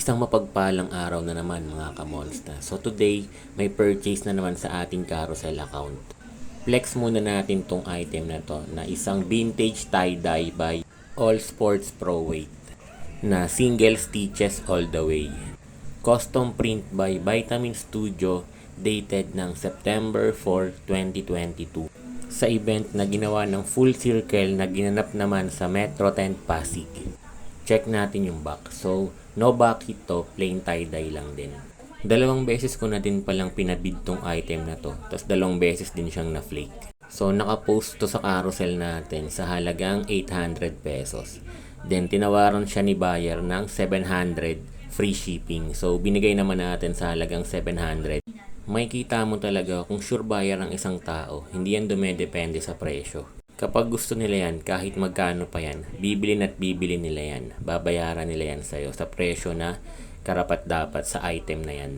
Isang mapagpalang araw na naman mga kamonsta. So today, may purchase na naman sa ating carousel account. Flex muna natin tong item na to na isang vintage tie-dye by All Sports Pro Weight na single stitches all the way. Custom print by Vitamin Studio dated ng September 4, 2022 sa event na ginawa ng Full Circle na ginanap naman sa Metro 10 Pasig. Check natin yung back. So, no back to, plain tie-dye lang din. Dalawang beses ko na din palang pinabid tong item na to. Tapos dalawang beses din siyang na-flake. So, nakapost to sa carousel natin sa halagang 800 pesos. Then, tinawaran siya ni buyer ng 700 free shipping. So, binigay naman natin sa halagang 700. May kita mo talaga kung sure buyer ang isang tao. Hindi yan dumedepende sa presyo. Kapag gusto nila yan, kahit magkano pa yan, bibili nila yan. Babayaran nila yan sa'yo sa presyo na karapat dapat sa item na yan.